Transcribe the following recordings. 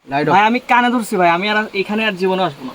ভাই আমি কানে ধরছি ভাই, আমি আর এখানে আর জীবনে আসবো না।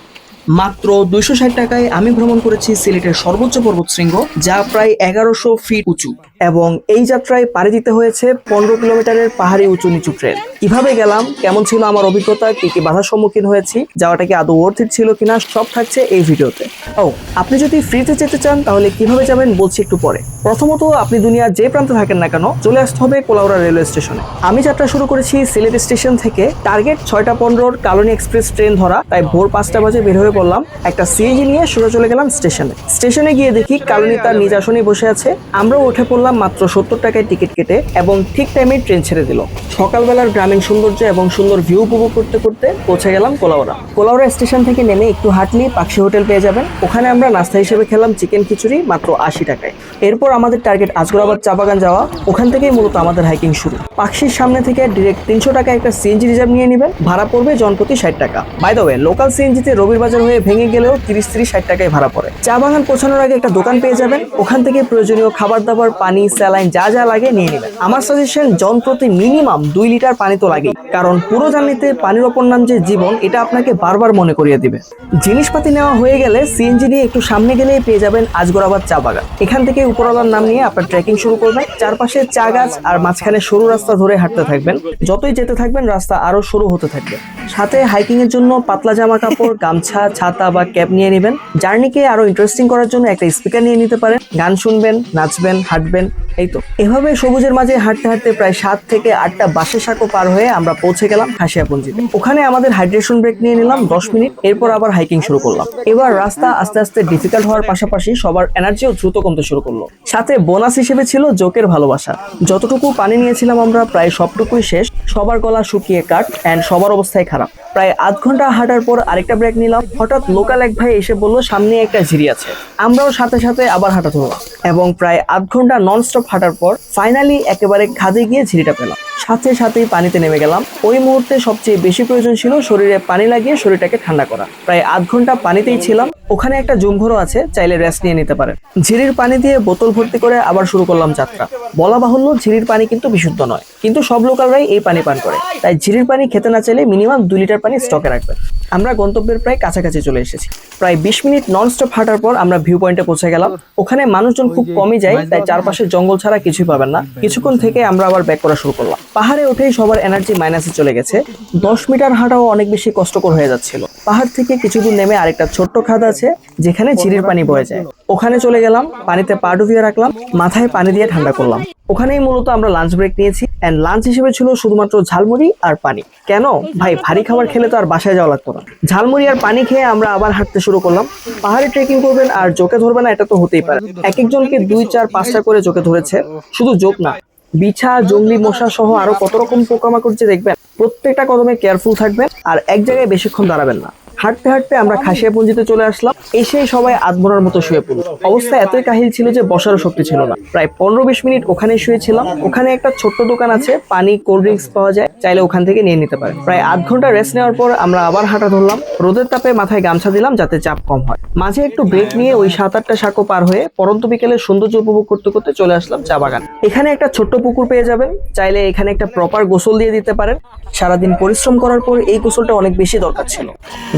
মাত্র 260 টাকায় আমি ভ্রমণ করেছি সিলেটের সর্বোচ্চ পর্বতশৃঙ্গ, যা প্রায় 1100 ফিট উঁচু, এবং এই যাত্রায় পাড়ি দিতে হয়েছে 15 কিলোমিটারের পাহাড়ি উঁচু নিচু ট্রেল। কিভাবে গেলাম, কেমন ছিল আমার অভিজ্ঞতা, কি কি বাধার সম্মুখীন হয়েছি, যাওয়াটা কি আদৌ ওয়ার্থ ইট ছিল কিনা, সব থাকছে এই ভিডিওতে। ও, আপনি যদি ফ্রিতে যেতে চান তাহলে কিভাবে যাবেন বলছি একটু পরে। প্রথমত, আপনি দুনিয়ার যে প্রান্তে থাকেন না কেন, চলে আসতে হবে কোলাউড়া রেলওয়ে স্টেশনে। আমি যাত্রা শুরু করেছি সিলেট স্টেশন থেকে। টার্গেট 6:15 কালনী এক্সপ্রেস ট্রেন ধরা, তাই ভোর 5টা বাজে বের হয়ে পড়লাম। একটা সিএনজি নিয়ে সোজা চলে গেলাম স্টেশনে। স্টেশনে গিয়ে দেখি কালনী তার নিজ আসনে বসে আছে। আমরাও উঠে পড়লাম মাত্র 70 টাকায় টিকিট কেটে, এবং ঠিক টাইমে ট্রেন ছেড়ে দিল। সকালবেলার গ্রামীণ সৌন্দর্য এবং সুন্দর ভিউ উপভোগ করতে করতে পৌঁছে গেলাম কোলাউড়া। কোলাউড়া স্টেশন থেকে নেমে একটু হাঁটলেই পাকশি হোটেল পেয়ে যাবেন। ওখানে আমরা নাস্তা হিসেবে খেলাম চিকেন খিচুড়ি মাত্র 80 টাকায়। এরপর আমাদের টার্গেট আজগরাবাদ চা বাগান যাওয়া। ওখান থেকেই মূলত আমাদের হাইকিং শুরু। পাকশির সামনে থেকে ডিরেক্ট 300 টাকায় একটা সিএনজি রিজার্ভ নিয়ে নেবেন। ভাড়া পড়বে জনপ্রতি 60 টাকা। বাই দ্য ওয়ে, লোকাল সিএনজিতে রবির বাজার হয়ে ভেঙে গেলেও 30-60 টাকায় ভাড়া পড়ে। চা বাগান পৌঁছানোর আগে একটা দোকান পেয়ে যাবেন। ওখান থেকে প্রয়োজনীয় খাবার দাবার, পানি, স্যালাইন যা যা লাগে নিয়ে নেবেন। আমার সাজেশন, জনপ্রতি মিনিমাম 2 লিটার পানি তো লাগেই, কারণ পুরো জার্নিতে পানির অপর নাম যে জীবন, এটা আপনাকে বারবার মনে করিয়ে দিবে। জিনিসপাতি নেওয়া হয়ে গেলে সিএনজি নিয়ে একটু সামনে গেলেই পেয়ে যাবেন আজগরাবাদ চা বাগান। এখান থেকে উপরওয়ালার নাম নিয়ে আপনার ট্রেকিং শুরু করবেন। চারপাশে চা গাছ আর মাঝখানে সরু রাস্তা ধরে হাঁটতে থাকবেন। যতই যেতে থাকবেন রাস্তা আরো সরু হতে থাকবে। সাথে হাইকিং এর জন্য পাতলা জামা কাপড়, গামছা, ছাতা বা ক্যাপ নিয়ে নেবেন। জার্নিকে আরো ইন্টারেস্টিং করার জন্য একটা স্পিকার নিয়ে নিতে পারেন। গান শুনবেন, নাচবেন, হাঁটবেন। এই তো এভাবে সবুজের মাঝে হাঁটতে হাঁটতে প্রায় 7 থেকে 8টা বাঁশের সাঁকো পার হয়ে আমরা পৌঁছে গেলাম খাসিয়াপুঞ্জিতে। ওখানে আমাদের হাইড্রেশন ব্রেক নিয়ে নিলাম 10 মিনিট। এরপর আবার হাইকিং শুরু করলাম। এবার রাস্তা আস্তে আস্তে ডিফিকাল্ট হওয়ার পাশাপাশি সবার এনার্জিও দ্রুত কমতে শুরু করলো। সাথে বোনাস হিসেবে ছিল জোকের ভালোবাসা। যতটুকু পানি নিয়েছিলাম আমরা প্রায় সবটুকুই শেষ। সবার গলা শুকিয়ে কাট এন্ড সবার অবস্থায় খারাপ। প্রায় আধ ঘন্টা হাঁটার পর আরেকটা ব্রেক নিলাম। হঠাৎ লোকাল এক ভাই এসে বলল সামনে একটা ঝিরি আছে। আমরাও সাথে সাথে আবার হাঁটা ধরলাম, এবং প্রায় আধ ঘন্টা নন স্টপ হাঁটার পর ফাইনালি একেবারে খাদে গিয়ে ঝিরিটা পেলাম। সাথে সাথেই পানিতে নেমে গেলাম। ওই মুহূর্তে সবচেয়ে বেশি প্রয়োজন ছিল শরীরে পানি লাগিয়ে শরীরটাকে ঠান্ডা করা। প্রায় আধ ঘন্টা পানিতেই ছিলাম। ওখানে একটা জুমঘরও আছে, চাইলে রেস্ট নিয়ে নিতে পারেন। ঝিরির পানি দিয়ে বোতল ভর্তি করে আবার শুরু করলাম যাত্রা। বলা বাহুল্য, ঝিরির পানি কিন্তু বিশুদ্ধ নয়, কিন্তু সব লোকালরাই এই পানি পান করে। তাই ঝিরির পানি খেতে না চাইলে মিনিমাম 2 লিটার পানি স্টকে রাখবেন। আমরা গন্তব্যের প্রায় কাছাকাছি চলে এসেছি। প্রায় 20 মিনিট নন স্টপ হাঁটার পর আমরা ভিউ পয়েন্টে পৌঁছে গেলাম। ওখানে মানুষজন খুব কমই যায়, তাই চারপাশে জঙ্গল ছাড়া কিছুই পাবেন না। কিছুক্ষণ থেকে আমরা আবার ব্যাক করা শুরু করলাম। পাহাড়ে উঠেই সবার এনার্জি মাইনাসে চলে গেছে। 10 মিটার হাঁটাও অনেক বেশি কষ্টকর হয়ে যাচ্ছিল। পাহাড় থেকে কিছু দূর নেমে আরেকটা ছোট্ট খাদ আছে, যেখানে ঝিরির পানি বয়ে যায়। ওখানে চলে গেলাম, পানিতে পা ডুবিয়ে রাখলাম, মাথায় পানি দিয়ে ঠান্ডা করলাম। ওখানেই মূলত আমরা লাঞ্চ ব্রেক নিয়েছি, এন্ড লাঞ্চ হিসেবে ছিল শুধুমাত্র ঝালমুড়ি আর পানি। কেন ভাই, ভারী খাবার খেলে তো আর বাসায় যাওয়া লাগতো না। ঝালমুড়ি আর পানি খেয়ে আমরা আবার হাঁটতে শুরু করলাম। পাহাড়ে ট্রেকিং করবেন আর জোকে ধরবে না, এটা তো হতেই পারে। এক একজনকে 2, 4, 5টা করে জোকে ধরেছে। শুধু জোক না, বিছা, জঙ্গলি মশা সহ আরো কত রকম পোকামাকড় যে দেখবেন। প্রত্যেকটা কদমে কেয়ারফুল থাকবেন আর এক জায়গায় বেশিক্ষণ দাঁড়াবেন না। হাঁটতে হাঁটতে আমরা খাসিয়াপুঞ্জিতে চলে আসলাম। এসেই সবাই আধমরার মতো শুয়ে পড়ল। অবস্থা এতই কাহিল ছিল যে বসারও শক্তি ছিল না। প্রায় 15-20 মিনিট ওখানে শুয়েছিলাম। ওখানে একটা ছোট্ট দোকান আছে, পানি, কোল্ড ড্রিঙ্কস পাওয়া যায়, চাইলে ওখান থেকে নিয়ে নিতে পারেন। প্রায় আধ ঘন্টা রেস্ট নেওয়ার পর আমরা আবার হাঁটা ধরলাম। রোদের তাপে মাথায় গামছা দিলাম যাতে চাপ কম হয়। মাঝে একটু ব্রেক নিয়ে ওই 7-8টা সাঁকো পার হয়ে পরন্ত বিকেলের সৌন্দর্য উপভোগ করতে করতে চলে আসলাম চা বাগান। এখানে একটা ছোট্ট পুকুর পেয়ে যাবেন, চাইলে এখানে একটা প্রপার গোসল দিয়ে দিতে পারেন। সারাদিন পরিশ্রম করার পর এই গোসলটা অনেক বেশি দরকার ছিল।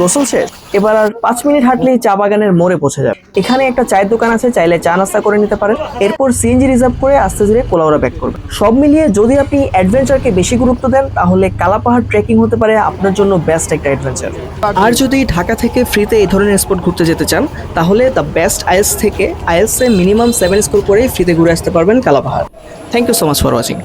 গোসল শেষ, এবার আর 5 মিনিট হাঁটলেই চা বাগানের মোড়ে পৌঁছে যাবে। এখানে একটা চায়ের দোকান আছে, চাইলে চা নাস্তা করে নিতে পারেন। এরপর সিএনজি রিজার্ভ করে আস্তে ধীরে কোলাউড়া ব্যাক করবেন। সব মিলিয়ে যদি আপনি অ্যাডভেঞ্চারকে বেশি গুরুত্ব দেন, তাহলে কালাপাহাড় ট্রেকিং হতে পারে আপনার জন্য বেস্ট একটা অ্যাডভেঞ্চার। আর যদি ঢাকা থেকে ফ্রিতে এই ধরনের স্পট ঘুরতে যেতে চান, তাহলে দ্য বেস্ট আইএলস থেকে আইএলস এ মিনিমাম 7 স্কোর করে ফ্রিতে ঘুরে আসতে পারবেন Kalapahar. Thank you so much for watching.